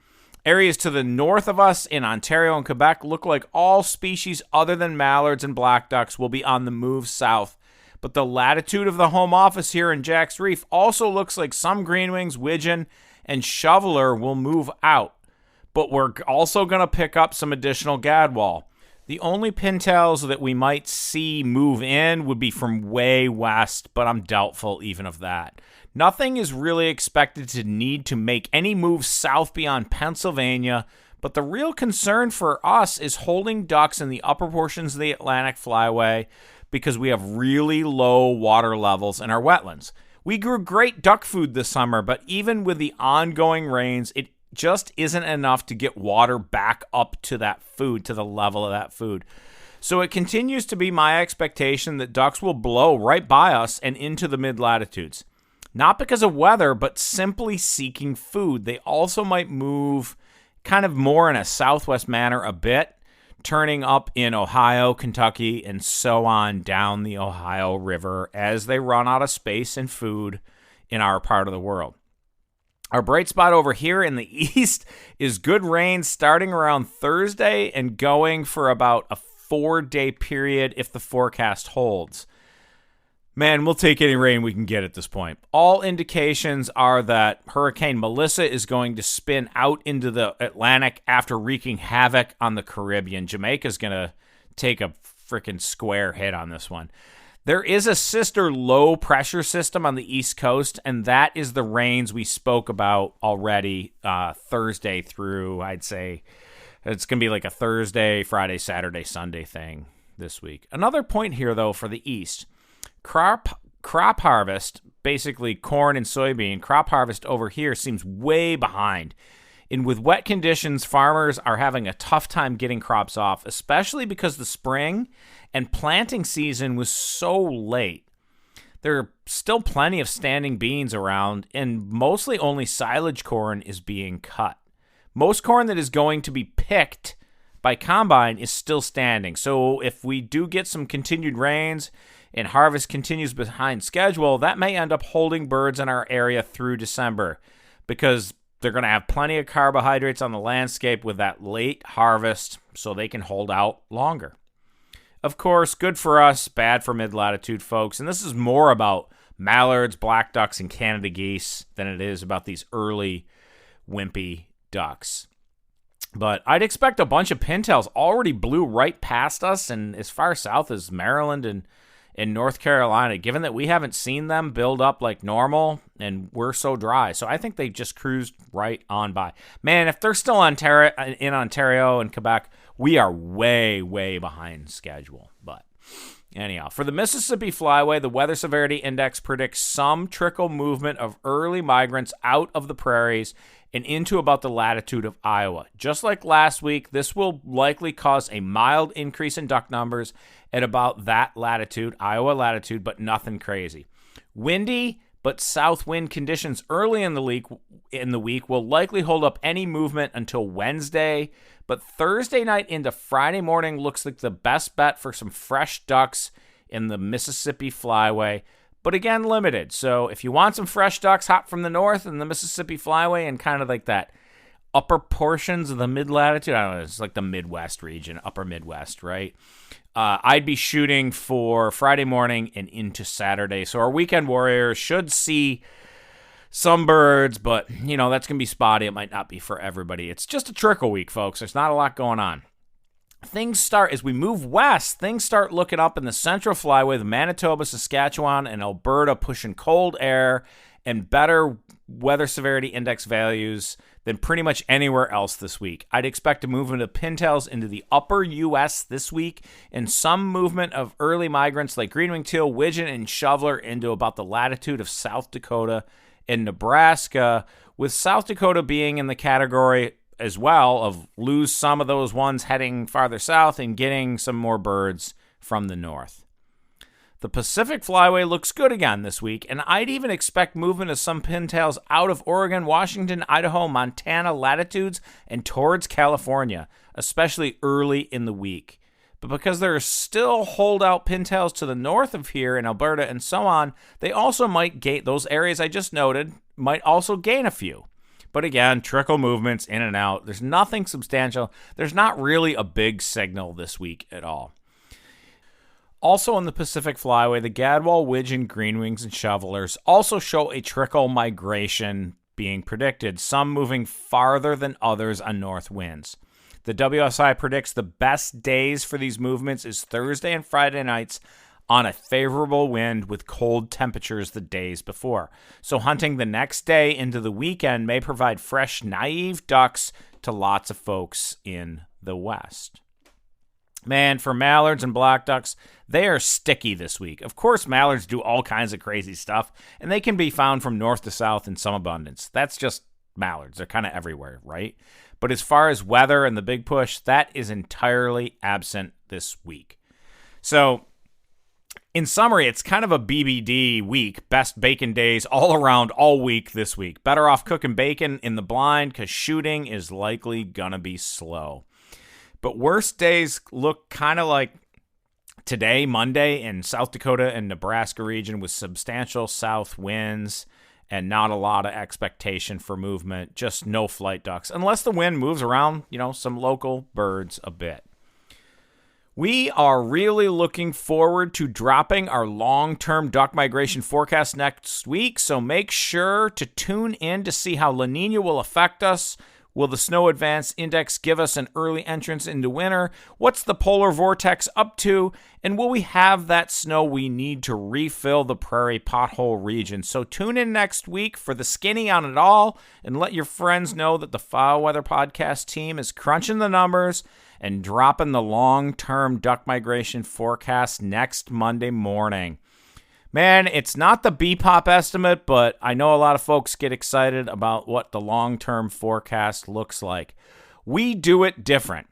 Areas to the north of us in Ontario and Quebec look like all species other than mallards and black ducks will be on the move south. But the latitude of the home office here in Jack's Reef also looks like some greenwings, widgeon, and shoveler will move out. But we're also going to pick up some additional gadwall. The only pintails that we might see move in would be from way west, but I'm doubtful even of that. Nothing is really expected to need to make any moves south beyond Pennsylvania, but the real concern for us is holding ducks in the upper portions of the Atlantic Flyway because we have really low water levels in our wetlands. We grew great duck food this summer, but even with the ongoing rains, it just isn't enough to get water back up to that food, to the level of that food. So it continues to be my expectation that ducks will blow right by us and into the mid-latitudes. Not because of weather, but simply seeking food. They also might move kind of more in a southwest manner a bit, turning up in Ohio, Kentucky, and so on down the Ohio River as they run out of space and food in our part of the world. Our bright spot over here in the east is good rain starting around Thursday and going for about a 4-day period if the forecast holds. Man, we'll take any rain we can get at this point. All indications are that Hurricane Melissa is going to spin out into the Atlantic after wreaking havoc on the Caribbean. Jamaica's going to take a freaking square hit on this one. There is a sister low pressure system on the East Coast, and that is the rains we spoke about already Thursday through, I'd say, it's going to be like a Thursday, Friday, Saturday, Sunday thing this week. Another point here, though, for the East. Crop harvest, basically corn and soybean, crop harvest over here seems way behind. And with wet conditions, farmers are having a tough time getting crops off, especially because the spring and planting season was so late. There are still plenty of standing beans around, and mostly only silage corn is being cut. Most corn that is going to be picked by combine is still standing. So if we do get some continued rains and harvest continues behind schedule, that may end up holding birds in our area through December because they're going to have plenty of carbohydrates on the landscape with that late harvest so they can hold out longer. Of course, good for us, bad for mid-latitude folks, and this is more about mallards, black ducks, and Canada geese than it is about these early wimpy ducks. But I'd expect a bunch of pintails already blew right past us and as far south as Maryland and in North Carolina, given that we haven't seen them build up like normal and we're so dry. So I think they just cruised right on by. Man, if they're still in Ontario and Quebec, we are way, way behind schedule. But anyhow, for the Mississippi Flyway, the Weather Severity Index predicts some trickle movement of early migrants out of the prairies and into about the latitude of Iowa. Just like last week, this will likely cause a mild increase in duck numbers at about that latitude, Iowa latitude, but nothing crazy. Windy but south wind conditions early in the week will likely hold up any movement until Wednesday, but Thursday night into Friday morning looks like the best bet for some fresh ducks in the Mississippi Flyway, but again, limited. So if you want some fresh ducks hot from the north and the Mississippi Flyway and kind of like that upper portions of the mid-latitude, I don't know, it's like the Midwest region, upper Midwest, right? I'd be shooting for Friday morning and into Saturday. So our weekend warriors should see some birds, but, you know, that's going to be spotty. It might not be for everybody. It's just a trickle week, folks. There's not a lot going on. Things start, as we move west, things start looking up in the Central Flyway, the Manitoba, Saskatchewan, and Alberta pushing cold air and better weather severity index values than pretty much anywhere else this week. I'd expect a movement of pintails into the upper U.S. this week and some movement of early migrants like green-winged teal, widgeon, and shoveler into about the latitude of South Dakota and Nebraska, with South Dakota being in the category as well of lose some of those ones heading farther south and getting some more birds from the north. The Pacific Flyway looks good again this week, and I'd even expect movement of some pintails out of Oregon, Washington, Idaho, Montana latitudes and towards California, especially early in the week. But because there are still holdout pintails to the north of here in Alberta and so on, they also might gain, those areas I just noted, might also gain a few. But again, trickle movements in and out. There's nothing substantial. There's not really a big signal this week at all. Also on the Pacific Flyway, the gadwall, widgeon, greenwings, and shovelers also show a trickle migration being predicted, some moving farther than others on north winds. The WSI predicts the best days for these movements is Thursday and Friday nights on a favorable wind with cold temperatures the days before. So hunting the next day into the weekend may provide fresh, naive ducks to lots of folks in the West. Man, for mallards and black ducks, they are sticky this week. Of course, mallards do all kinds of crazy stuff, and they can be found from north to south in some abundance. That's just mallards. They're kind of everywhere, right? But as far as weather and the big push, that is entirely absent this week. So in summary, it's kind of a BBD week, best bacon days all around all week this week. Better off cooking bacon in the blind because shooting is likely going to be slow. But worst days look kind of like today, Monday, in South Dakota and Nebraska region with substantial south winds and not a lot of expectation for movement, just no flight ducks, unless the wind moves around, some local birds a bit. We are really looking forward to dropping our long-term duck migration forecast next week, so make sure to tune in to see how La Nina will affect us. Will the Snow Advance Index give us an early entrance into winter? What's the polar vortex up to? And will we have that snow we need to refill the prairie pothole region? So tune in next week for the skinny on it all and let your friends know that the Foul Weather Podcast team is crunching the numbers and dropping the long-term duck migration forecast next Monday morning. Man, it's not the BPOP estimate, but I know a lot of folks get excited about what the long-term forecast looks like. We do it different.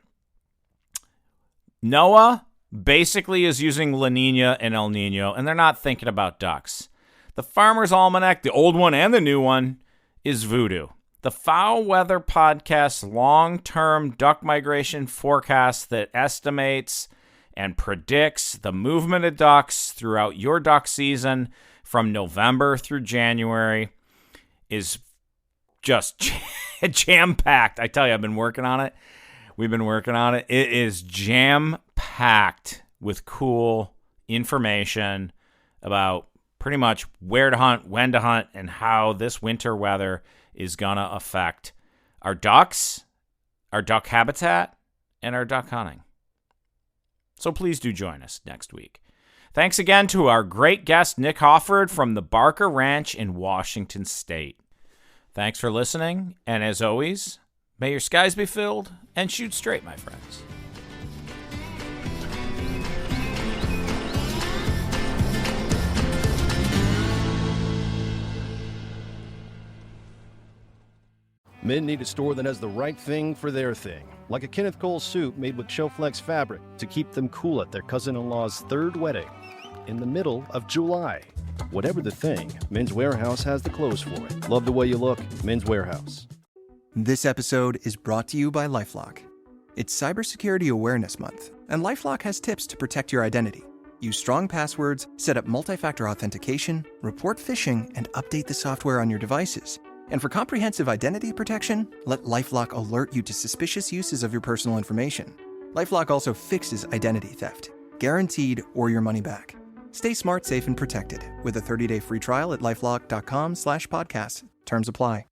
NOAA basically is using La Nina and El Nino, and they're not thinking about ducks. The Farmer's Almanac, the old one and the new one, is voodoo. The Foul Weather Podcast long-term duck migration forecast that estimates and predicts the movement of ducks throughout your duck season from November through January is just jam-packed. I tell you, I've been working on it. We've been working on it. It is jam-packed with cool information about pretty much where to hunt, when to hunt, and how this winter weather is going to affect our ducks, our duck habitat, and our duck hunting. So please do join us next week. Thanks again to our great guest, Nick Hoffard from the Barker Ranch in Washington State. Thanks for listening, and as always, may your skies be filled and shoot straight, my friends. Men need a store that has the right thing for their thing, like a Kenneth Cole suit made with Showflex fabric to keep them cool at their cousin-in-law's third wedding in the middle of July. Whatever the thing, Men's Wearhouse has the clothes for it. Love the way you look, Men's Wearhouse. This episode is brought to you by LifeLock. It's Cybersecurity Awareness Month, and LifeLock has tips to protect your identity. Use strong passwords, set up multi-factor authentication, report phishing, and update the software on your devices. And for comprehensive identity protection, let LifeLock alert you to suspicious uses of your personal information. LifeLock also fixes identity theft, guaranteed or your money back. Stay smart, safe, and protected with a 30-day free trial at LifeLock.com/podcast. Terms apply.